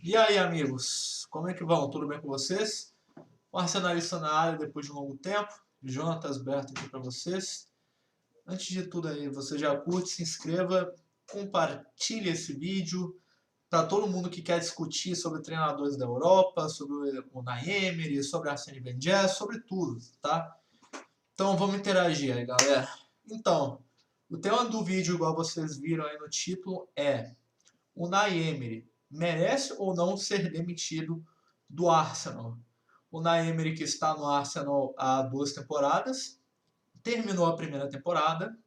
E aí, amigos? Como é que vão? Tudo bem com vocês? O Arsenalista na área depois de um longo tempo. Jonatas Berto aqui para vocês. Antes de tudo aí, você já curte, se inscreva, compartilhe esse vídeo para todo mundo que quer discutir sobre treinadores da Europa, sobre o Unai Emery, sobre Arsene Wenger, sobre tudo, tá? Então vamos interagir aí, galera. Então, o tema do vídeo, igual vocês viram aí no título, é: Unai Emery merece ou não ser demitido do Arsenal? Unai Emery, que está no Arsenal há 2 temporadas, terminou a primeira temporada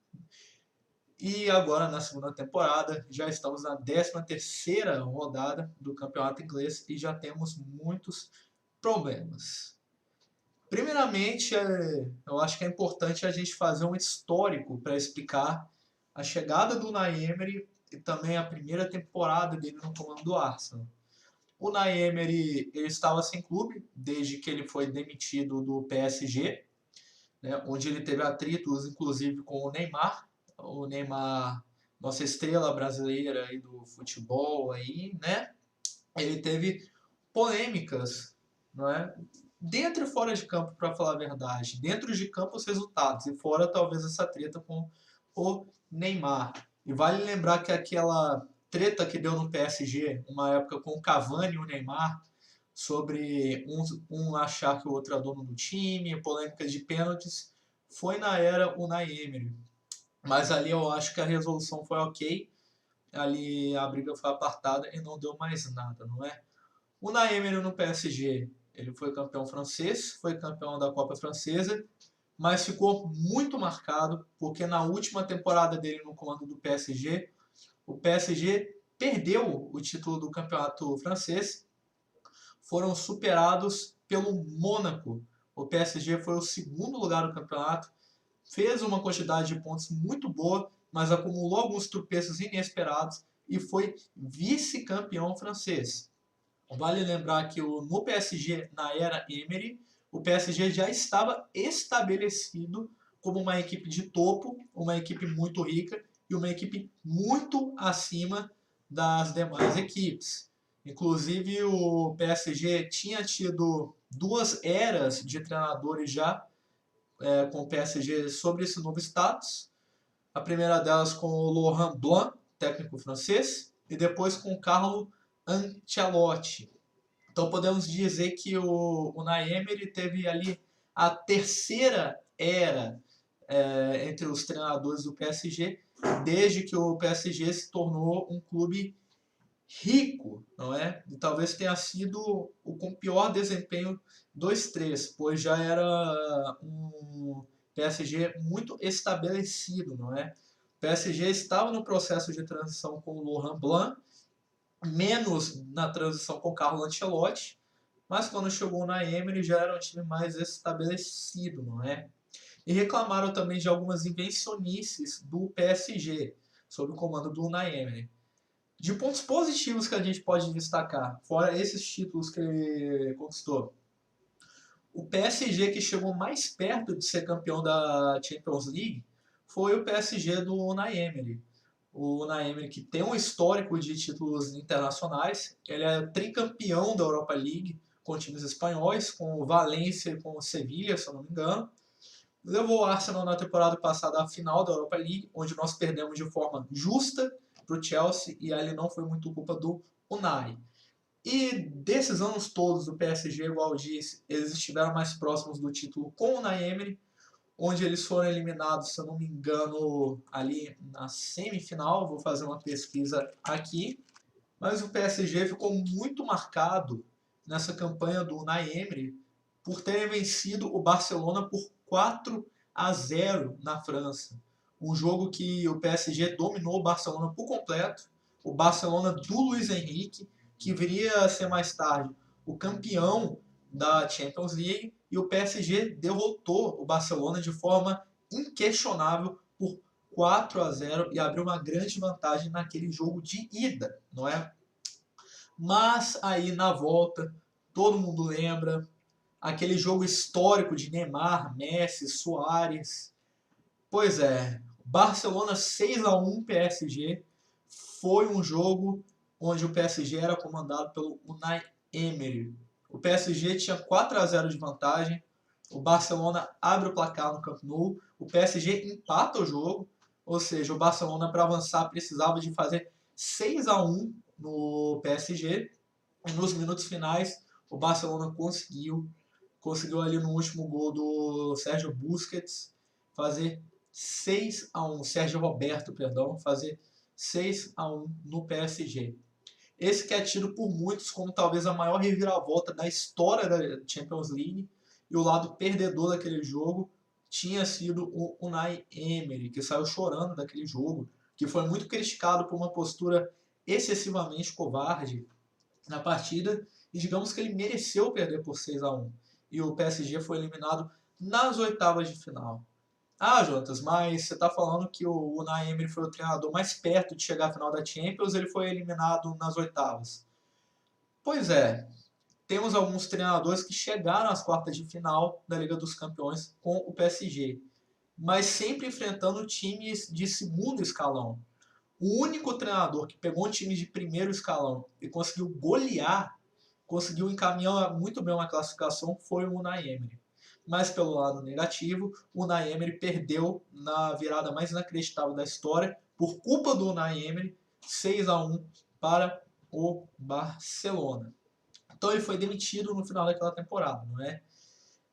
e agora na segunda temporada já estamos na 13ª rodada do campeonato inglês e já temos muitos problemas. Primeiramente, eu acho que é importante a gente fazer um histórico para explicar a chegada do Unai Emery e também a primeira temporada dele no comando do Arsenal. O Unai Emery ele estava sem clube desde que ele foi demitido do PSG, né, onde ele teve atritos, inclusive, com o Neymar. O Neymar, nossa estrela brasileira aí do futebol, aí, né? Ele teve polêmicas, não é? Dentro e fora de campo, para falar a verdade. Dentro de campo, os resultados, e fora, talvez, essa treta com o Neymar. E vale lembrar que aquela treta que deu no PSG, uma época com o Cavani e o Neymar, sobre um achar que o outro é dono do time, polêmicas de pênaltis, foi na era Unai Emery. Mas ali eu acho que a resolução foi ok, ali a briga foi apartada e não deu mais nada, não é? O Unai Emery no PSG, ele foi campeão francês, foi campeão da Copa Francesa, mas ficou muito marcado porque na última temporada dele no comando do PSG, o PSG perdeu o título do campeonato francês, foram superados pelo Mônaco. O PSG foi o segundo lugar do campeonato, fez uma quantidade de pontos muito boa, mas acumulou alguns tropeços inesperados e foi vice-campeão francês. Vale lembrar que no PSG, na era Emery, o PSG já estava estabelecido como uma equipe de topo, uma equipe muito rica e uma equipe muito acima das demais equipes. Inclusive, o PSG tinha tido 2 eras de treinadores já com o PSG sobre esse novo status. A primeira delas com o Laurent Blanc, técnico francês, e depois com o Carlo Ancelotti. Então podemos dizer que o Unai Emery teve ali a terceira era entre os treinadores do PSG, desde que o PSG se tornou um clube rico, não é? E talvez tenha sido o com pior desempenho dos três, pois já era um PSG muito estabelecido, não é? O PSG estava no processo de transição com o Laurent Blanc, menos na transição com o Carlo Ancelotti, mas quando chegou na Emery já era um time mais estabelecido, não é? E reclamaram também de algumas invencionices do PSG, sob o comando do Unai Emery. De pontos positivos que a gente pode destacar, fora esses títulos que ele conquistou, o PSG que chegou mais perto de ser campeão da Champions League foi o PSG do Unai Emery. O Unai Emery, que tem um histórico de títulos internacionais, ele é tricampeão da Europa League com times espanhóis, com o Valência e com o Sevilha, se eu não me engano. Levou o Arsenal na temporada passada à final da Europa League, onde nós perdemos de forma justa para o Chelsea, e ali não foi muito culpa do Unai. E desses anos todos do PSG, igual eu disse, eles estiveram mais próximos do título com o Unai Emery, onde eles foram eliminados, se eu não me engano, ali na semifinal. Vou fazer uma pesquisa aqui. Mas o PSG ficou muito marcado nessa campanha do Unai Emery por ter vencido o Barcelona por 4-0 na França. Um jogo que o PSG dominou o Barcelona por completo. O Barcelona do Luiz Henrique, que viria a ser mais tarde o campeão da Champions League, e o PSG derrotou o Barcelona de forma inquestionável por 4-0 e abriu uma grande vantagem naquele jogo de ida, não é? Mas aí na volta, todo mundo lembra aquele jogo histórico de Neymar, Messi, Suárez. Pois é, Barcelona 6-1 PSG foi um jogo onde o PSG era comandado pelo Unai Emery. O PSG tinha 4-0 de vantagem, o Barcelona abre o placar no Camp Nou, o PSG empata o jogo, ou seja, o Barcelona para avançar precisava de fazer 6-1 no PSG, e nos minutos finais o Barcelona conseguiu ali no último gol do Sérgio Busquets fazer 6-1, Sérgio Roberto, perdão, fazer 6-1 no PSG. Esse que é tido por muitos como talvez a maior reviravolta da história da Champions League, e o lado perdedor daquele jogo tinha sido o Unai Emery, que saiu chorando daquele jogo, que foi muito criticado por uma postura excessivamente covarde na partida, e digamos que ele mereceu perder por 6-1. E o PSG foi eliminado nas oitavas de final. Ah, Jonas, mas você está falando que o Unai Emery foi o treinador mais perto de chegar à final da Champions, ele foi eliminado nas oitavas. Pois é, temos alguns treinadores que chegaram às quartas de final da Liga dos Campeões com o PSG, mas sempre enfrentando times de segundo escalão. O único treinador que pegou um time de primeiro escalão e conseguiu golear, conseguiu encaminhar muito bem uma classificação, foi o Unai Emery. Mas pelo lado negativo, o Unai Emery perdeu na virada mais inacreditável da história, por culpa do Unai Emery, 6-1 para o Barcelona. Então ele foi demitido no final daquela temporada, não é?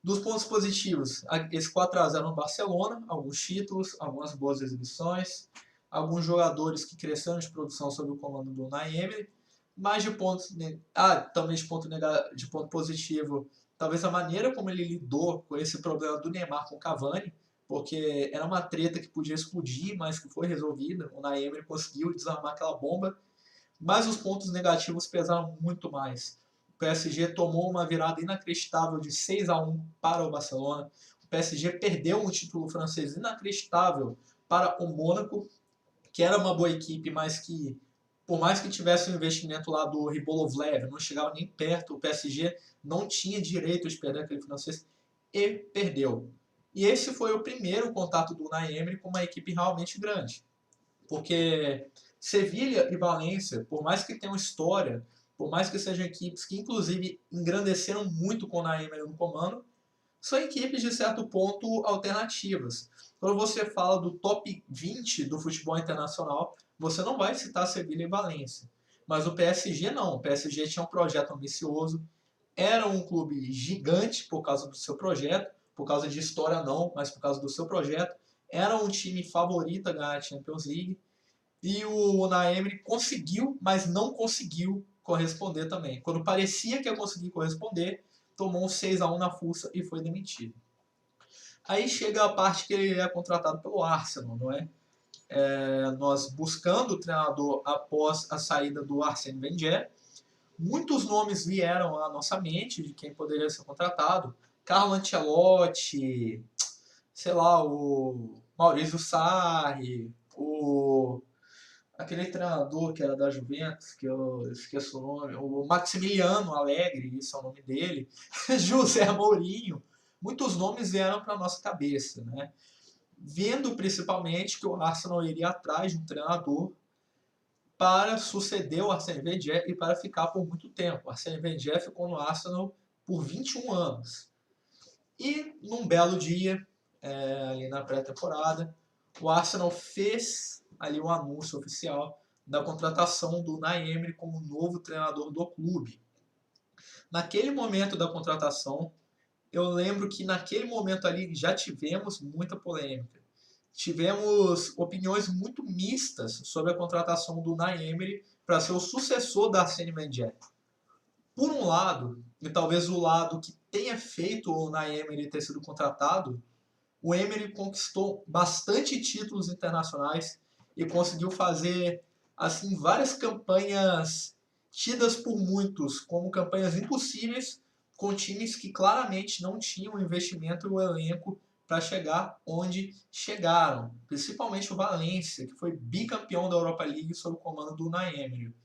Dos pontos positivos, esse 4-0 no Barcelona, alguns títulos, algumas boas exibições, alguns jogadores que cresceram de produção sob o comando do Unai Emery, mas também de ponto positivo, talvez a maneira como ele lidou com esse problema do Neymar com o Cavani, porque era uma treta que podia explodir, mas que foi resolvida. O Unai Emery conseguiu desarmar aquela bomba, mas os pontos negativos pesaram muito mais. O PSG tomou uma virada inacreditável de 6-1 para o Barcelona. O PSG perdeu um título francês inacreditável para o Mônaco, que era uma boa equipe, mas que, por mais que tivesse o investimento lá do Ribolovlev, não chegava nem perto. O PSG não tinha direito de perder aquele francês e perdeu. E esse foi o primeiro contato do Unai Emery com uma equipe realmente grande. Porque Sevilha e Valência, por mais que tenham história, por mais que sejam equipes que inclusive engrandeceram muito com o Unai Emery no comando, são equipes de certo ponto alternativas. Quando você fala do top 20 do futebol internacional, você não vai citar Sevilha e Valência. Mas o PSG não. O PSG tinha um projeto ambicioso, era um clube gigante por causa do seu projeto, por causa de história não, mas por causa do seu projeto. Era um time favorito a ganhar a Champions League. E o Unai Emery conseguiu, mas não conseguiu corresponder também. Quando parecia que ia conseguir corresponder, tomou um 6-1 na fuça e foi demitido. Aí chega a parte que ele é contratado pelo Arsenal, não é? Nós buscando o treinador após a saída do Arsène Wenger, muitos nomes vieram à nossa mente de quem poderia ser contratado. Carlo Ancelotti, sei lá, o Maurizio Sarri, aquele treinador que era da Juventus, que eu esqueço o nome, o Maximiliano Allegri, esse é o nome dele, José Mourinho, muitos nomes vieram para a nossa cabeça, né? Vendo principalmente que o Arsenal iria atrás de um treinador para suceder o Arsène Wenger e para ficar por muito tempo. O Arsène Wenger ficou no Arsenal por 21 anos. E num belo dia, ali na pré-temporada, o Arsenal fez ali um anúncio oficial da contratação do Unai Emery como novo treinador do clube. Naquele momento da contratação, eu lembro que naquele momento ali já tivemos muita polêmica. Tivemos opiniões muito mistas sobre a contratação do Unai Emery para ser o sucessor da Arsène Wenger. Por um lado, e talvez o lado que tenha feito o Unai Emery ter sido contratado, o Emery conquistou bastante títulos internacionais e conseguiu fazer assim várias campanhas tidas por muitos como campanhas impossíveis, com times que claramente não tinham o investimento e o elenco para chegar onde chegaram, principalmente o Valência, que foi bicampeão da Europa League sob o comando do Unai Emery.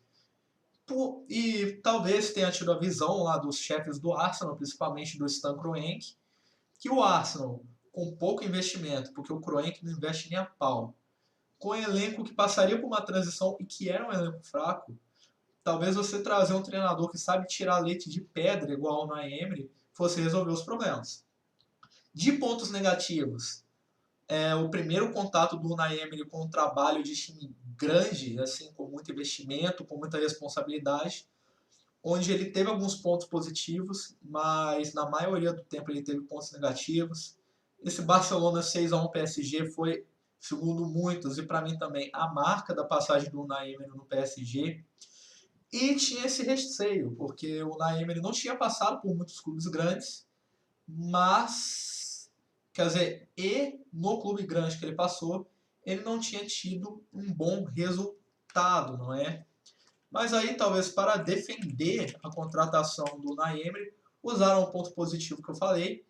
E talvez tenha tido a visão lá dos chefes do Arsenal, principalmente do Stan Kroenke, que o Arsenal, com pouco investimento, porque o Kroenke não investe nem a pau, com um elenco que passaria por uma transição e que era um elenco fraco, talvez você trazer um treinador que sabe tirar leite de pedra, igual o Unai Emery, fosse resolver os problemas. De pontos negativos, o primeiro contato do Unai Emery com um trabalho de time grande, assim, com muito investimento, com muita responsabilidade, onde ele teve alguns pontos positivos, mas na maioria do tempo ele teve pontos negativos. Esse Barcelona 6-1 PSG foi, segundo muitos, e para mim também, a marca da passagem do Unai Emery no PSG. E tinha esse receio, porque o Unai Emery não tinha passado por muitos clubes grandes, mas, quer dizer, e no clube grande que ele passou, ele não tinha tido um bom resultado, não é? Mas aí, talvez para defender a contratação do Unai Emery, usaram o ponto positivo que eu falei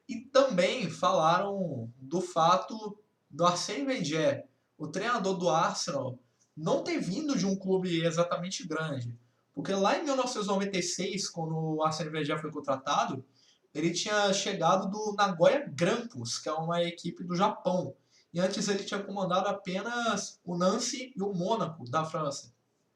e também falaram do fato do Arsène Wenger, o treinador do Arsenal, não ter vindo de um clube exatamente grande. Porque lá em 1996, quando o Arsène Wenger foi contratado, ele tinha chegado do Nagoya Grampus, que é uma equipe do Japão. E antes ele tinha comandado apenas o Nancy e o Mônaco da França.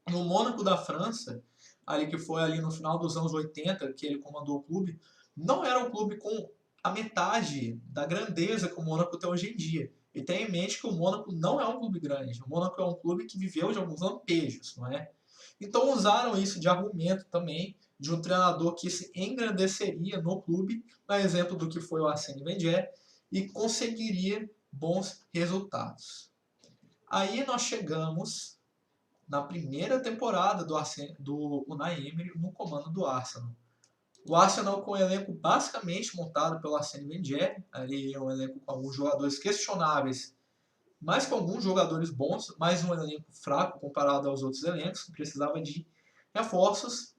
No Mônaco da França, ali que foi ali no final dos anos 80 que ele comandou o clube, não era um clube com a metade da grandeza que o Mônaco tem hoje em dia. E tenha em mente que o Mônaco não é um clube grande. O Mônaco é um clube que viveu de alguns lampejos, não é? Então usaram isso de argumento também de um treinador que se engrandeceria no clube, a exemplo do que foi o Arsène Wenger, e conseguiria bons resultados. Aí nós chegamos na primeira temporada do Unai Emery no comando do Arsenal. O Arsenal com um elenco basicamente montado pelo Arsène Wenger, ali é um elenco com alguns jogadores questionáveis, mas com alguns jogadores bons, mas um elenco fraco comparado aos outros elencos, que precisava de reforços.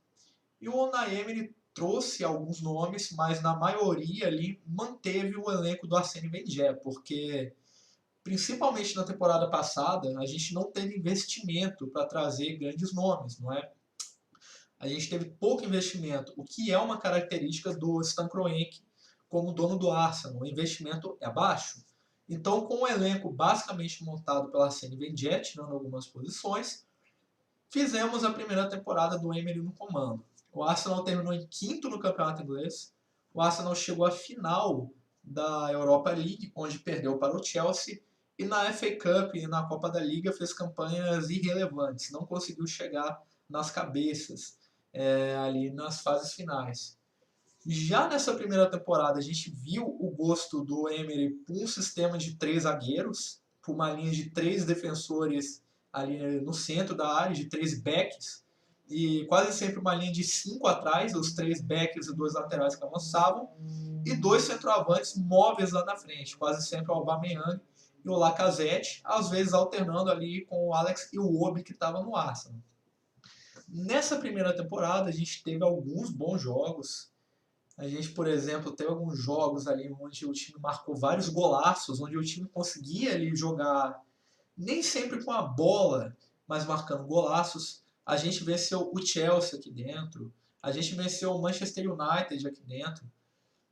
E o Unai Emery trouxe alguns nomes, mas na maioria ali manteve o elenco do Arsène Wenger, porque principalmente na temporada passada, a gente não teve investimento para trazer grandes nomes, não é? A gente teve pouco investimento, o que é uma característica do Stan Kroenke como dono do Arsenal. O investimento é baixo. Então, com o elenco basicamente montado pela Arsène Wenger, tirando algumas posições, fizemos a primeira temporada do Emery no comando. O Arsenal terminou em quinto no campeonato inglês. O Arsenal chegou à final da Europa League, onde perdeu para o Chelsea. E na FA Cup e na Copa da Liga fez campanhas irrelevantes. Não conseguiu chegar nas cabeças ali nas fases finais. Já nessa primeira temporada, a gente viu o gosto do Emery por um sistema de 3 zagueiros, por uma linha de 3 defensores ali no centro da área, de 3 backs, e quase sempre uma linha de 5 atrás, os 3 backs e 2 laterais que avançavam, e 2 centroavantes móveis lá na frente, quase sempre o Aubameyang e o Lacazette, às vezes alternando ali com o Alex e o Obi que estava no Arsenal. Nessa primeira temporada, a gente teve alguns bons jogos. A gente, por exemplo, teve alguns jogos ali onde o time marcou vários golaços, onde o time conseguia ali jogar nem sempre com a bola, mas marcando golaços. A gente venceu o Chelsea aqui dentro, a gente venceu o Manchester United aqui dentro.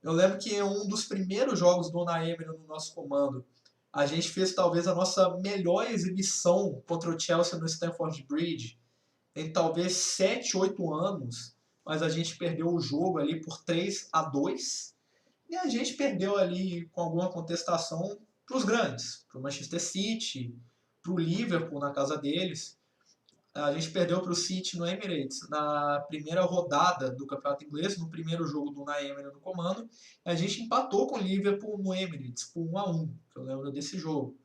Eu lembro que em um dos primeiros jogos do Unai Emery no nosso comando, a gente fez talvez a nossa melhor exibição contra o Chelsea no Stamford Bridge em talvez 7, 8 anos, mas a gente perdeu o jogo ali por 3-2 e a gente perdeu ali com alguma contestação para os grandes, para o Manchester City, para o Liverpool na casa deles. A gente perdeu para o City no Emirates na primeira rodada do Campeonato Inglês, no primeiro jogo do Unai Emery no comando. A gente empatou com o Liverpool no Emirates por 1-1, que eu lembro desse jogo.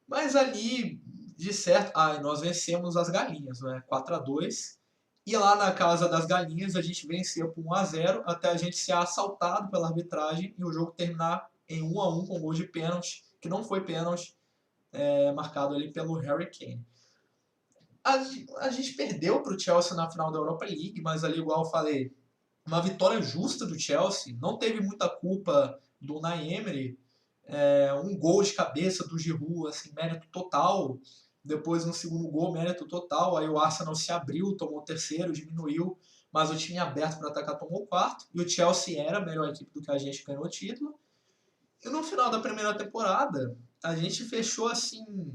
Mas ali, de certo, nós vencemos as galinhas, né? 4-2. E lá na casa das galinhas a gente vencia por 1-0 até a gente ser assaltado pela arbitragem e o jogo terminar em 1-1 com gol de pênalti, que não foi pênalti, marcado ali pelo Harry Kane. A gente perdeu para o Chelsea na final da Europa League, mas ali, igual eu falei, uma vitória justa do Chelsea. Não teve muita culpa do Unai Emery. Um gol de cabeça do Giroud, assim, mérito total. Depois, no segundo gol, mérito total. Aí o Arsenal se abriu, tomou o terceiro, diminuiu. Mas o time aberto para atacar tomou o quarto. E o Chelsea era a melhor equipe do que a gente, ganhou o título. E no final da primeira temporada, a gente fechou assim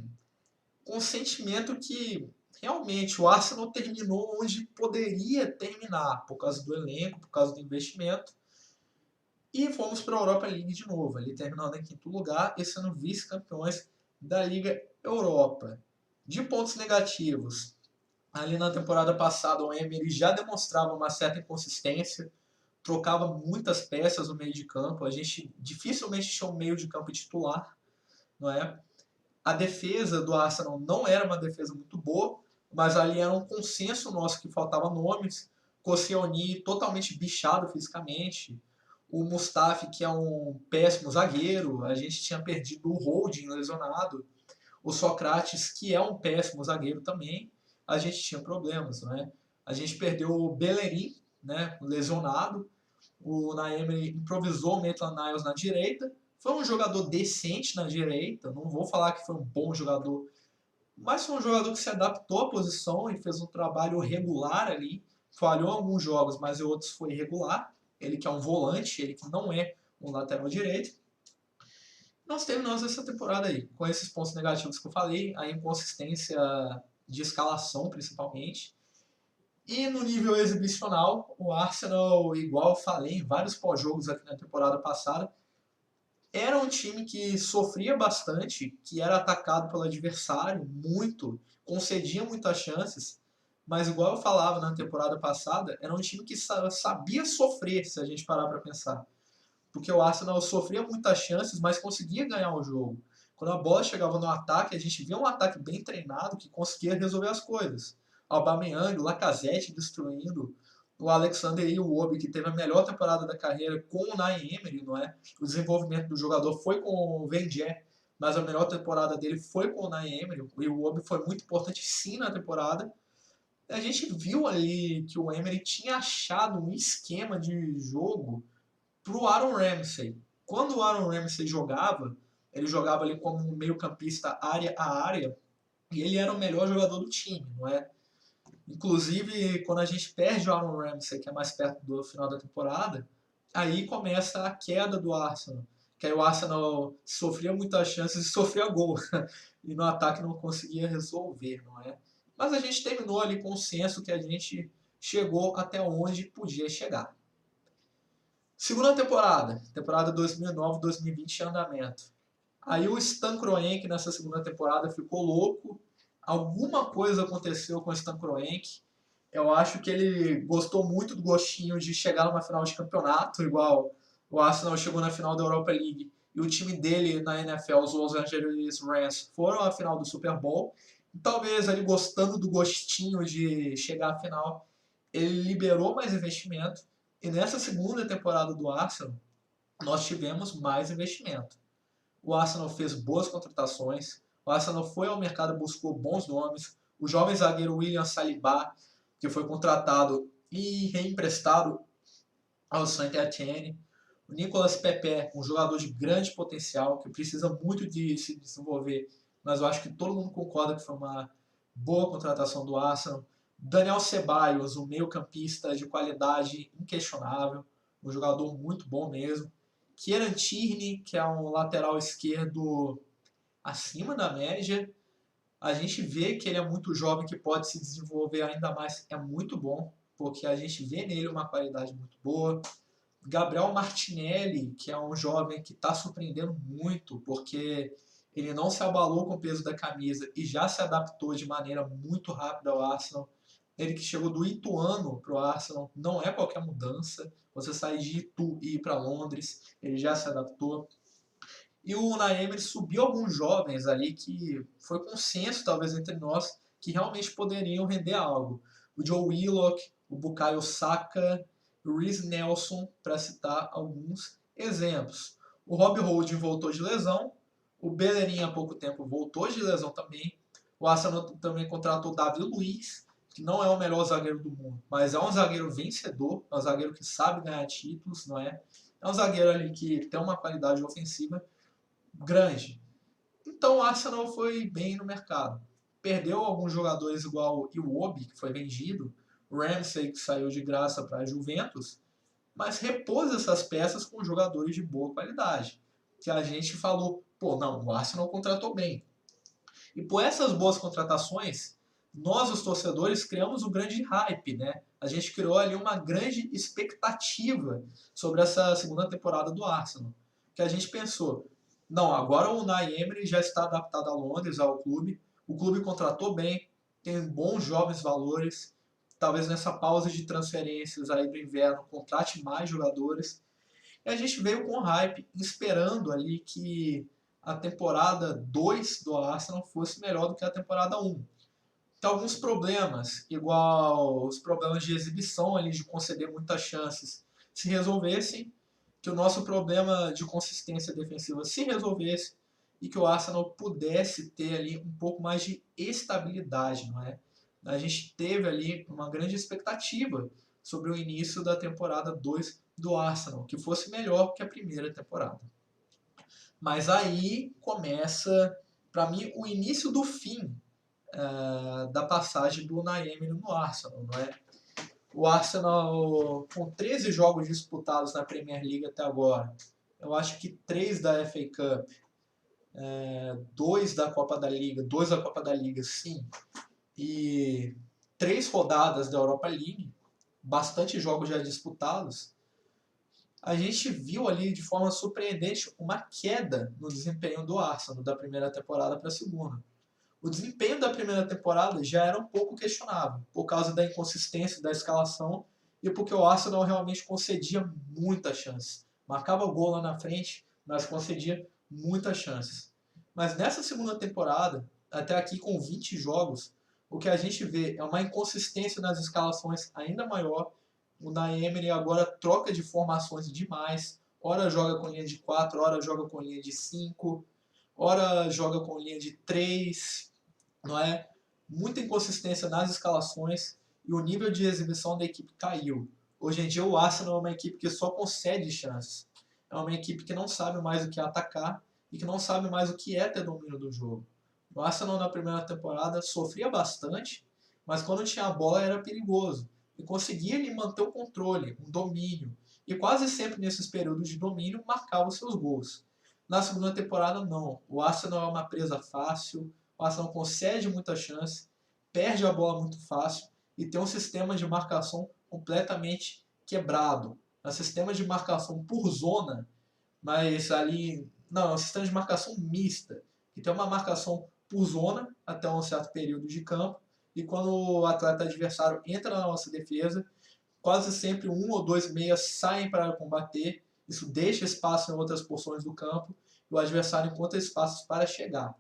com um sentimento que realmente o Arsenal terminou onde poderia terminar, por causa do elenco, por causa do investimento. E fomos para a Europa League de novo, ali terminando em quinto lugar e sendo vice-campeões da Liga Europa. De pontos negativos, ali na temporada passada o Emery já demonstrava uma certa inconsistência, trocava muitas peças no meio de campo, a gente dificilmente tinha um meio de campo titular, não é? A defesa do Arsenal não era uma defesa muito boa, mas ali era um consenso nosso que faltava nomes. Koscielny totalmente bichado fisicamente. O Mustafi, que é um péssimo zagueiro. A gente tinha perdido o Holding lesionado. O Socrates, que é um péssimo zagueiro também. A gente tinha problemas, né? A gente perdeu o Bellerin, né, lesionado. O Naemery improvisou o Maitland-Niles na direita. Foi um jogador decente na direita, não vou falar que foi um bom jogador, mas foi um jogador que se adaptou à posição e fez um trabalho regular ali. Falhou em alguns jogos, mas em outros foi regular. Ele que é um volante, ele que não é um lateral direito. Nós terminamos essa temporada aí, com esses pontos negativos que eu falei, a inconsistência de escalação principalmente. E no nível exibicional, o Arsenal, igual eu falei em vários pós-jogos aqui na temporada passada, era um time que sofria bastante, que era atacado pelo adversário muito, concedia muitas chances, mas igual eu falava na temporada passada, era um time que sabia sofrer, se a gente parar para pensar. Porque o Arsenal sofria muitas chances, mas conseguia ganhar o jogo. Quando a bola chegava no ataque, a gente via um ataque bem treinado que conseguia resolver as coisas. Aubameyang, Lacazette destruindo, o Alexander Iwobi, que teve a melhor temporada da carreira com o Unai Emery, não é? O desenvolvimento do jogador foi com o Wenger, mas a melhor temporada dele foi com o Unai Emery. O Iwobi foi muito importante sim na temporada. A gente viu ali que o Emery tinha achado um esquema de jogo para o Aaron Ramsey. Quando o Aaron Ramsey jogava, ele jogava ali como um meio-campista área a área, e ele era o melhor jogador do time, não é? Inclusive, quando a gente perde o Aaron Ramsey, que é mais perto do final da temporada, aí começa a queda do Arsenal. Que aí o Arsenal sofria muitas chances e sofria gol. E no ataque não conseguia resolver, não é? Mas a gente terminou ali com o senso que a gente chegou até onde podia chegar. Segunda temporada 2009-2020 em andamento. Aí o Stan Kroenke nessa segunda temporada ficou louco. Alguma coisa aconteceu com o Stan Kroenke. Eu acho que ele gostou muito do gostinho de chegar numa final de campeonato, igual o Arsenal chegou na final da Europa League e o time dele na NFL, os Los Angeles Rams, foram à final do Super Bowl. E talvez ele gostando do gostinho de chegar à final, ele liberou mais investimento. E nessa segunda temporada do Arsenal, nós tivemos mais investimento. O Arsenal fez boas contratações, o Arsenal foi ao mercado e buscou bons nomes. O jovem zagueiro William Saliba, que foi contratado e reemprestado ao Saint-Étienne. O Nicolas Pepe, um jogador de grande potencial, que precisa muito de se desenvolver, mas eu acho que todo mundo concorda que foi uma boa contratação do Arsenal. Daniel Ceballos, um meio-campista de qualidade inquestionável, um jogador muito bom mesmo. Kieran Tierney, que é um lateral esquerdo acima da média. A gente vê que ele é muito jovem, que pode se desenvolver ainda mais, é muito bom, porque a gente vê nele uma qualidade muito boa. Gabriel Martinelli, que é um jovem que está surpreendendo muito, porque ele não se abalou com o peso da camisa e já se adaptou de maneira muito rápida ao Arsenal. Ele que chegou do Ituano para o Arsenal, não é qualquer mudança. Você sair de Itu e ir para Londres, ele já se adaptou. E o Unai Emery subiu alguns jovens ali que foi consenso, talvez, entre nós, que realmente poderiam render algo. O Joe Willock, o Bukayo Saka, o Reece Nelson, para citar alguns exemplos. O Rob Holding voltou de lesão, o Bellerin há pouco tempo voltou de lesão também. O Arsenal também contratou o Davi Luiz, que não é o melhor zagueiro do mundo, mas é um zagueiro vencedor, é um zagueiro que sabe ganhar títulos, não é? É um zagueiro ali que tem uma qualidade ofensiva grande. Então o Arsenal foi bem no mercado. Perdeu alguns jogadores igual o Iwobi, que foi vendido, o Ramsey, que saiu de graça para a Juventus, mas repôs essas peças com jogadores de boa qualidade. Que a gente falou, pô, não, o Arsenal contratou bem. E por essas boas contratações, nós, os torcedores, criamos um grande hype, né? A gente criou ali uma grande expectativa sobre essa segunda temporada do Arsenal. Que a gente pensou, não, agora o Unai Emery já está adaptado a Londres, ao clube, o clube contratou bem, tem bons jovens valores, talvez nessa pausa de transferências aí do inverno contrate mais jogadores. E a gente veio com hype, esperando ali que a temporada 2 do Arsenal fosse melhor do que a temporada 1. Tem alguns problemas, igual os problemas de exibição ali, de conceder muitas chances, se resolvessem, que o nosso problema de consistência defensiva se resolvesse e que o Arsenal pudesse ter ali um pouco mais de estabilidade, não é? A gente teve ali uma grande expectativa sobre o início da temporada 2 do Arsenal, que fosse melhor que a primeira temporada. Mas aí começa, para mim, o início do fim da passagem do Unai Emery no Arsenal, não é? O Arsenal, com 13 jogos disputados na Premier League até agora, eu acho que 3 da FA Cup, 2 da Copa da Liga, 2 da Copa da Liga, sim, e 3 rodadas da Europa League, bastante jogos já disputados, a gente viu ali de forma surpreendente uma queda no desempenho do Arsenal da primeira temporada para a segunda. O desempenho da primeira temporada já era um pouco questionável, por causa da inconsistência da escalação e porque o Arsenal realmente concedia muitas chances. Marcava gol lá na frente, mas concedia muitas chances. Mas nessa segunda temporada, até aqui com 20 jogos, o que a gente vê é uma inconsistência nas escalações ainda maior. O Unai Emery agora troca de formações demais. Ora joga com linha de 4, ora joga com linha de 5, ora joga com linha de 3, não é? Muita inconsistência nas escalações e o nível de exibição da equipe caiu. Hoje em dia o Arsenal é uma equipe que só concede chances. É uma equipe que não sabe mais o que é atacar e que não sabe mais o que é ter domínio do jogo. O Arsenal na primeira temporada sofria bastante, mas quando tinha a bola era perigoso e conseguia ali manter o controle, um domínio. E quase sempre nesses períodos de domínio marcava os seus gols. Na segunda temporada não. O Arsenal é uma presa fácil, o Arsenal concede muita chance, perde a bola muito fácil e tem um sistema de marcação completamente quebrado. É um sistema de marcação por zona, mas ali não, é um sistema de marcação mista, que tem uma marcação por zona até um certo período de campo e quando o atleta adversário entra na nossa defesa, quase sempre um ou dois meias saem para combater, isso deixa espaço em outras porções do campo e o adversário encontra espaços para chegar.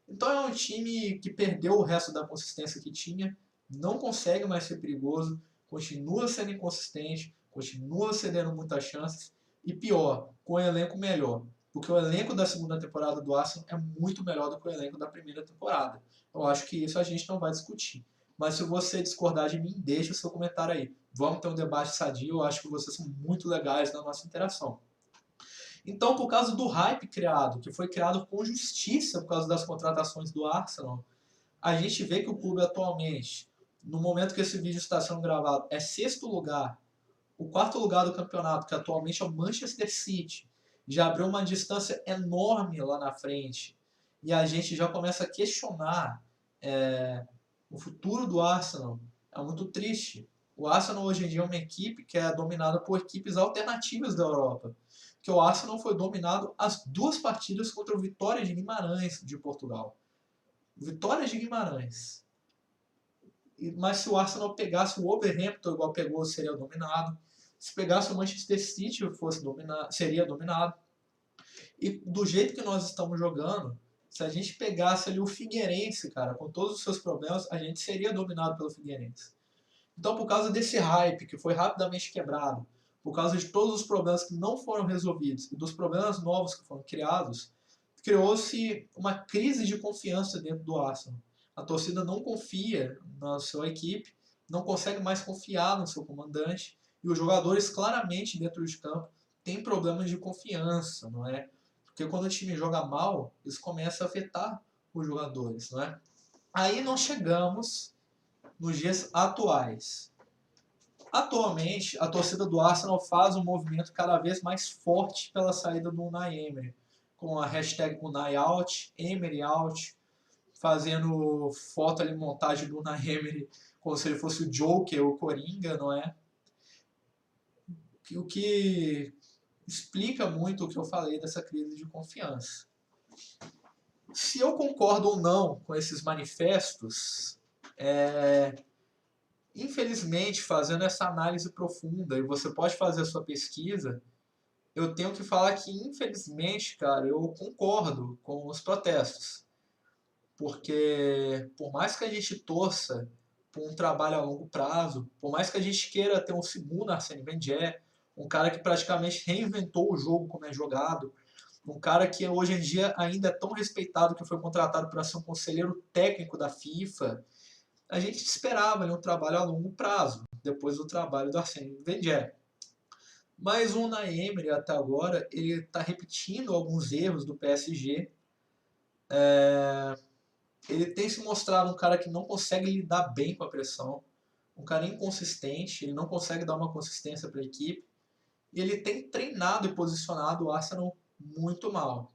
Então é um time que perdeu o resto da consistência que tinha, não consegue mais ser perigoso, continua sendo inconsistente, continua cedendo muitas chances e pior, com um elenco melhor. Porque o elenco da segunda temporada do Arsenal é muito melhor do que o elenco da primeira temporada. Eu acho que isso a gente não vai discutir. Mas se você discordar de mim, deixa o seu comentário aí. Vamos ter um debate sadio, eu acho que vocês são muito legais na nossa interação. Então, por causa do hype criado, que foi criado com justiça por causa das contratações do Arsenal, a gente vê que o clube atualmente, no momento que esse vídeo está sendo gravado, é sexto lugar. O quarto lugar do campeonato, que atualmente é o Manchester City, já abriu uma distância enorme lá na frente. E a gente já começa a questionar o futuro do Arsenal. É muito triste. O Arsenal hoje em dia é uma equipe que é dominada por equipes alternativas da Europa. Que o Arsenal foi dominado as 2 partidas contra o Vitória de Guimarães de Portugal. Vitória de Guimarães. Mas se o Arsenal pegasse o Wolverhampton igual pegou, seria dominado. Se pegasse o Manchester City, seria dominado. E do jeito que nós estamos jogando, se a gente pegasse ali o Figueirense, cara, com todos os seus problemas, a gente seria dominado pelo Figueirense. Então, por causa desse hype que foi rapidamente quebrado, por causa de todos os problemas que não foram resolvidos e dos problemas novos que foram criados, criou-se uma crise de confiança dentro do Arsenal. A torcida não confia na sua equipe, não consegue mais confiar no seu comandante e os jogadores claramente dentro de campo têm problemas de confiança, não é? Porque quando o time joga mal, isso começa a afetar os jogadores, não é? Aí nós chegamos nos dias atuais. Atualmente, a torcida do Arsenal faz um movimento cada vez mais forte pela saída do Unai Emery, com a hashtag Unai Out, Emery Out. fazendo foto ali, montagem do Unai Emery, como se ele fosse o Joker ou o Coringa, não é? O que explica muito o que eu falei dessa crise de confiança. Se eu concordo ou não com esses manifestos, infelizmente, fazendo essa análise profunda, e você pode fazer a sua pesquisa, eu tenho que falar que, infelizmente, cara, eu concordo com os protestos. Porque, por mais que a gente torça por um trabalho a longo prazo, por mais que a gente queira ter um segundo Arsène Wenger, um cara que praticamente reinventou o jogo como é jogado, um cara que hoje em dia ainda é tão respeitado que foi contratado para ser um conselheiro técnico da FIFA, a gente esperava ali um trabalho a longo prazo, depois do trabalho do Arsène Wenger. Mas o Unai Emery, até agora, ele está repetindo alguns erros do PSG. Ele tem se mostrado um cara que não consegue lidar bem com a pressão, um cara inconsistente, ele não consegue dar uma consistência para a equipe, e ele tem treinado e posicionado o Arsenal muito mal.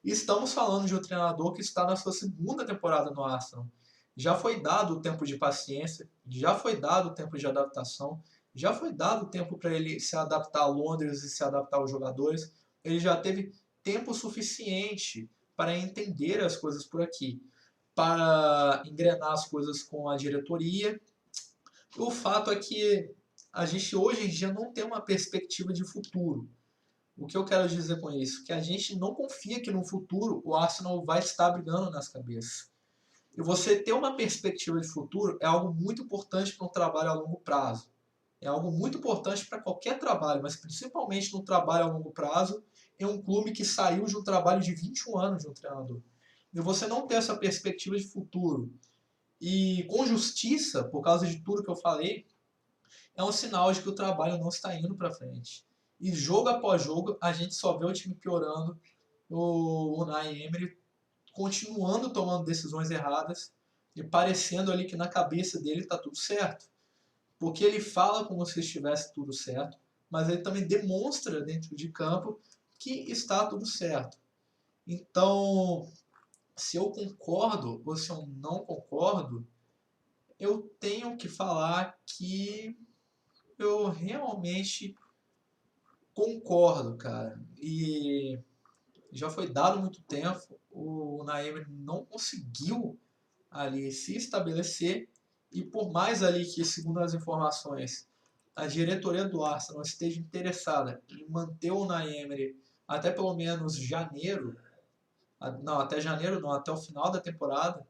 E estamos falando de um treinador que está na sua segunda temporada no Arsenal. Já foi dado o tempo de paciência, já foi dado o tempo de adaptação, já foi dado o tempo para ele se adaptar a Londres e se adaptar aos jogadores. Ele já teve tempo suficiente para entender as coisas por aqui, para engrenar as coisas com a diretoria. O fato é que a gente hoje em dia não tem uma perspectiva de futuro. O que eu quero dizer com isso? Que a gente não confia que no futuro o Arsenal vai estar brigando nas cabeças. E você ter uma perspectiva de futuro é algo muito importante para um trabalho a longo prazo. É algo muito importante para qualquer trabalho, mas principalmente no trabalho a longo prazo, em um clube que saiu de um trabalho de 21 anos de um treinador. E você não ter essa perspectiva de futuro e com justiça, por causa de tudo que eu falei, é um sinal de que o trabalho não está indo para frente. E jogo após jogo, a gente só vê o time piorando, o Unai Emery continuando tomando decisões erradas e parecendo ali que na cabeça dele está tudo certo. Porque ele fala como se estivesse tudo certo, mas ele também demonstra dentro de campo que está tudo certo. Então, se eu concordo ou se eu não concordo, eu tenho que falar que eu realmente concordo, cara. E já foi dado muito tempo, o Naemer não conseguiu ali se estabelecer e por mais ali que, segundo as informações, a diretoria do Arsenal esteja interessada em manter o Naemer até pelo menos janeiro, não, até janeiro não, até o final da temporada,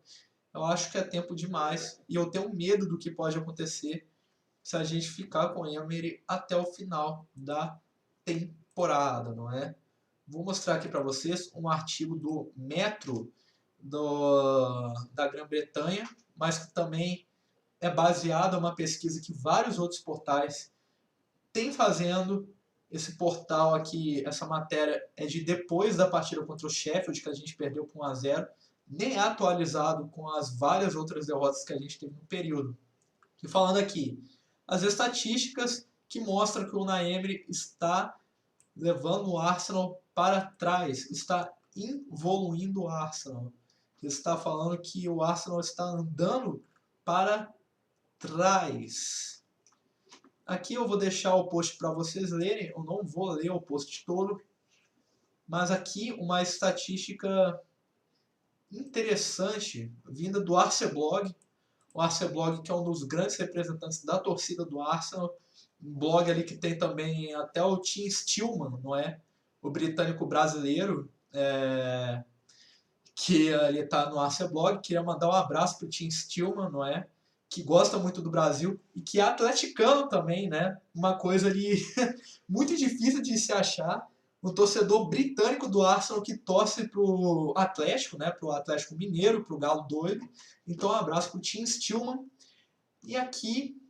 eu acho que é tempo demais e eu tenho medo do que pode acontecer se a gente ficar com o Emery até o final da temporada, não é? Vou mostrar aqui para vocês um artigo do Metro da Grã-Bretanha, mas que também é baseado em uma pesquisa que vários outros portais têm fazendo. Esse portal aqui, essa matéria é de depois da partida contra o Sheffield, que a gente perdeu por 1-0, nem é atualizado com as várias outras derrotas que a gente teve no período. E falando aqui, as estatísticas que mostram que o Unai Emery está levando o Arsenal para trás, está evoluindo o Arsenal. Está falando que o Arsenal está andando para trás. Aqui eu vou deixar o post para vocês lerem, eu não vou ler o post todo, mas aqui uma estatística interessante vinda do Arceblog, o Arceblog que é um dos grandes representantes da torcida do Arsenal, um blog ali que tem também até o Tim Stillman, não é? O britânico brasileiro, que ali está no Arceblog. Queria mandar um abraço para o Tim Stillman, não é? Que gosta muito do Brasil e que é atleticano também, né? Uma coisa ali muito difícil de se achar. Um torcedor britânico do Arsenal que torce pro Atlético, né? Pro Atlético Mineiro, pro Galo Doido. Então, um abraço pro Tim Stillman. E aqui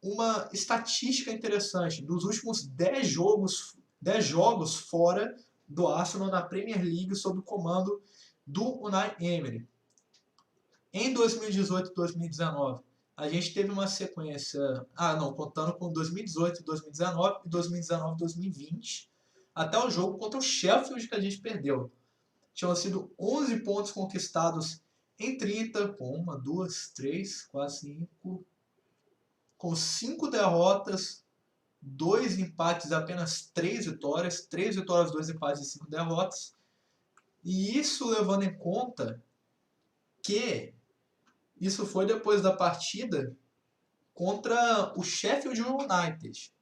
uma estatística interessante. Dos últimos 10 jogos fora do Arsenal na Premier League sob o comando do Unai Emery. Em 2018 e 2019, a gente teve uma sequência, contando com 2018 e 2019 e 2019 e 2020, até o jogo contra o Sheffield que a gente perdeu. Tinham sido 11 pontos conquistados em 30, com 1, 2, 3, 4, 5, com 5 derrotas, 2 empates, apenas 3 vitórias, 3 vitórias, 2 empates e 5 derrotas. E isso levando em conta que isso foi depois da partida contra o Sheffield United.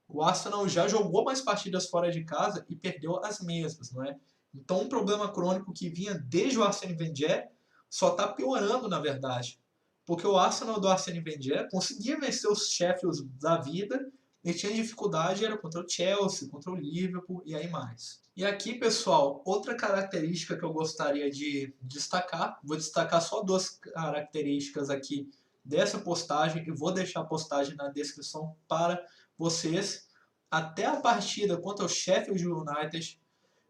O Arsenal já jogou mais partidas fora de casa e perdeu as mesmas, não é? Então um problema crônico que vinha desde o Arsene Wenger só está piorando, na verdade. Porque o Arsenal do Arsene Wenger conseguia vencer os Sheffields da vida e tinha dificuldade, era contra o Chelsea, contra o Liverpool e aí mais. E aqui, pessoal, outra característica que eu gostaria de destacar, vou destacar só 2 características aqui dessa postagem e vou deixar a postagem na descrição para vocês. Até a partida contra o Sheffield United,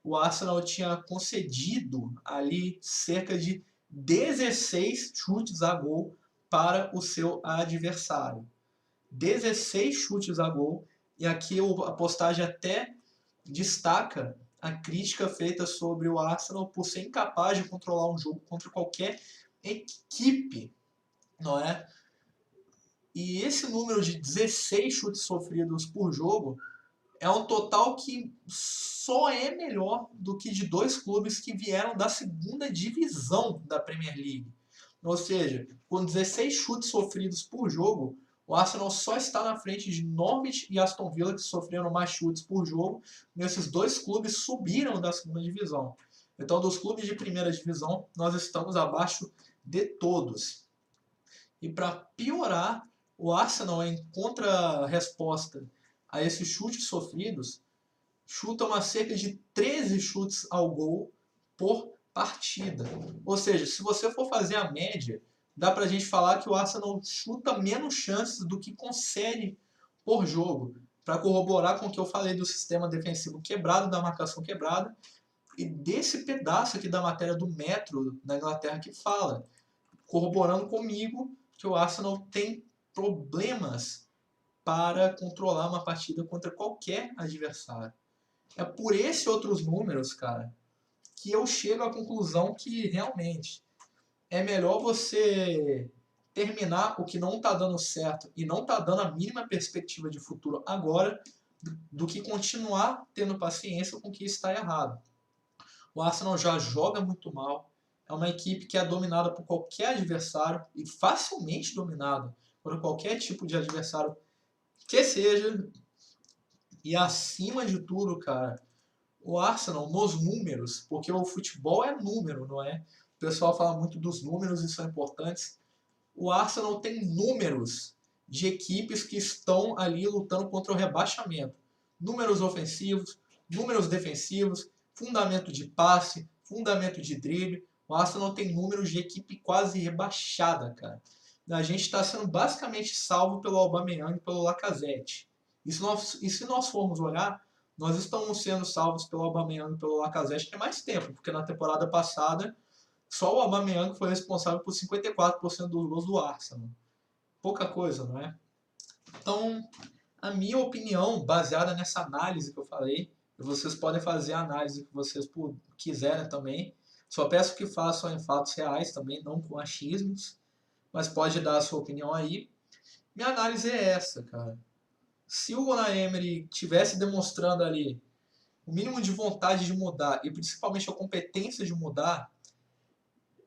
o Arsenal tinha concedido ali cerca de 16 chutes a gol para o seu adversário. 16 chutes a gol. E aqui a postagem até destaca a crítica feita sobre o Arsenal por ser incapaz de controlar um jogo contra qualquer equipe, não é? E esse número de 16 chutes sofridos por jogo é um total que só é melhor do que de 2 clubes que vieram da segunda divisão da Premier League. Ou seja, com 16 chutes sofridos por jogo, o Arsenal só está na frente de Norwich e Aston Villa, que sofreram mais chutes por jogo. Esses 2 clubes subiram da segunda divisão. Então, dos clubes de primeira divisão, nós estamos abaixo de todos. E para piorar, o Arsenal, em contra-resposta a esses chutes sofridos, chuta uma cerca de 13 chutes ao gol por partida. Ou seja, se você for fazer a média, dá pra gente falar que o Arsenal chuta menos chances do que concede por jogo, para corroborar com o que eu falei do sistema defensivo quebrado, da marcação quebrada, e desse pedaço aqui da matéria do Metro da Inglaterra que fala, corroborando comigo que o Arsenal tem problemas para controlar uma partida contra qualquer adversário. É por esses outros números, cara, que eu chego à conclusão que realmente é melhor você terminar o que não está dando certo e não está dando a mínima perspectiva de futuro agora do que continuar tendo paciência com o que está errado. O Arsenal já joga muito mal, é uma equipe que é dominada por qualquer adversário e facilmente dominada por qualquer tipo de adversário que seja. E acima de tudo, cara, o Arsenal nos números, porque o futebol é número, não é? O pessoal fala muito dos números e são importantes. O Arsenal tem números de equipes que estão ali lutando contra o rebaixamento. Números ofensivos, números defensivos, fundamento de passe, fundamento de drible. O Arsenal tem números de equipe quase rebaixada, cara. A gente está sendo basicamente salvo pelo Aubameyang e pelo Lacazette. E se nós formos olhar, nós estamos sendo salvos pelo Aubameyang e pelo Lacazette há mais tempo, porque na temporada passada só o Aubameyang foi responsável por 54% dos gols do Arsenal. Pouca coisa, não é? Então, a minha opinião, baseada nessa análise que eu falei, vocês podem fazer a análise que vocês quiserem também. Só peço que façam em fatos reais também, não com achismos, mas pode dar a sua opinião aí. Minha análise é essa, cara. Se o Unai Emery tivesse demonstrando ali o mínimo de vontade de mudar e principalmente a competência de mudar,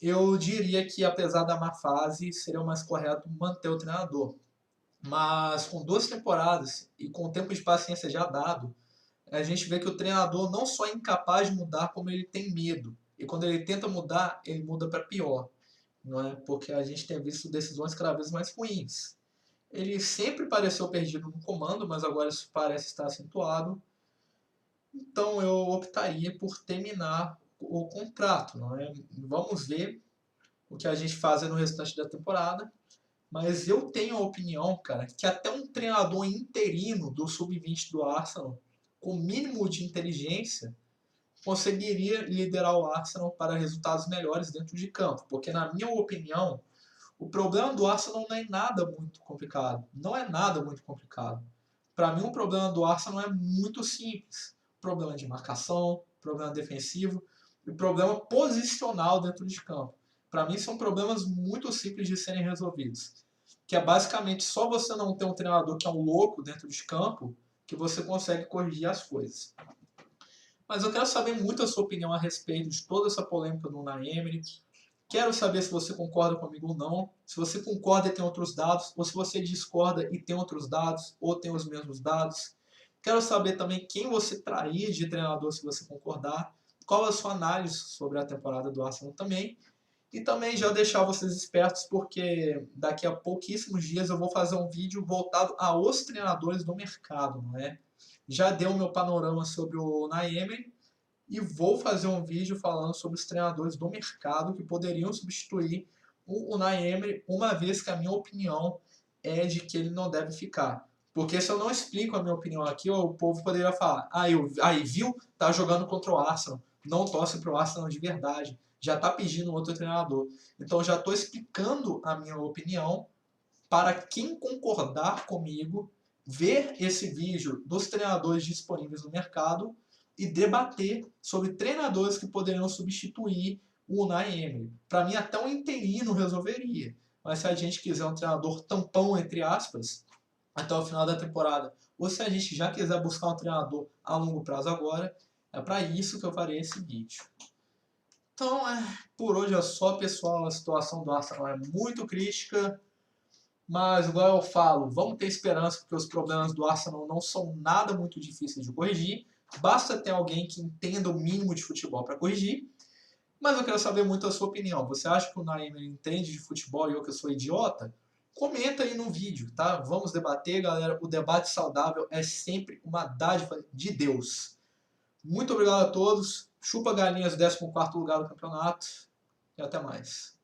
eu diria que, apesar da má fase, seria o mais correto manter o treinador. Mas com 2 temporadas e com o tempo de paciência já dado, a gente vê que o treinador não só é incapaz de mudar, como ele tem medo. E quando ele tenta mudar, ele muda para pior. Não é? Porque a gente tem visto decisões cada vez mais ruins. Ele sempre pareceu perdido no comando, mas agora isso parece estar acentuado. Então eu optaria por terminar o contrato. Não é? Vamos ver o que a gente faz no restante da temporada. Mas eu tenho a opinião, cara, que até um treinador interino do sub-20 do Arsenal, com mínimo de inteligência, conseguiria liderar o Arsenal para resultados melhores dentro de campo. Porque, na minha opinião, o problema do Arsenal não é nada muito complicado. Não é nada muito complicado. Para mim, o problema do Arsenal é muito simples. Problema de marcação, problema defensivo e problema posicional dentro de campo. Para mim são problemas muito simples de serem resolvidos. Que é basicamente só você não ter um treinador que é um louco dentro de campo que você consegue corrigir as coisas. Mas eu quero saber muito a sua opinião a respeito de toda essa polêmica do Unai Emery. Quero saber se você concorda comigo ou não, se você concorda e tem outros dados, ou se você discorda e tem outros dados, ou tem os mesmos dados. Quero saber também quem você traria de treinador se você concordar, qual a sua análise sobre a temporada do Arsenal também. E também já deixar vocês espertos, porque daqui a pouquíssimos dias eu vou fazer um vídeo voltado aos treinadores do mercado, não é? Já dei o meu panorama sobre o Unai Emery e vou fazer um vídeo falando sobre os treinadores do mercado que poderiam substituir o Unai Emery, uma vez que a minha opinião é de que ele não deve ficar. Porque se eu não explico a minha opinião aqui, o povo poderia falar: aí viu, tá jogando contra o Arsenal, não torce pro Arsenal de verdade, já tá pedindo outro treinador. Então já estou explicando a minha opinião para quem concordar comigo, ver esse vídeo dos treinadores disponíveis no mercado e debater sobre treinadores que poderiam substituir o Unai Emery. Para mim, até um interino resolveria. Mas se a gente quiser um treinador tampão, entre aspas, até o final da temporada, ou se a gente já quiser buscar um treinador a longo prazo agora, é para isso que eu farei esse vídeo. Então, por hoje é só, pessoal. A situação do Arsenal é muito crítica. Mas, igual eu falo, vamos ter esperança, porque os problemas do Arsenal não são nada muito difíceis de corrigir. Basta ter alguém que entenda o mínimo de futebol para corrigir. Mas eu quero saber muito a sua opinião. Você acha que o Unai Emery entende de futebol e eu que sou idiota? Comenta aí no vídeo, tá? Vamos debater, galera. O debate saudável é sempre uma dádiva de Deus. Muito obrigado a todos. Chupa galinhas, 14º lugar do campeonato. E até mais.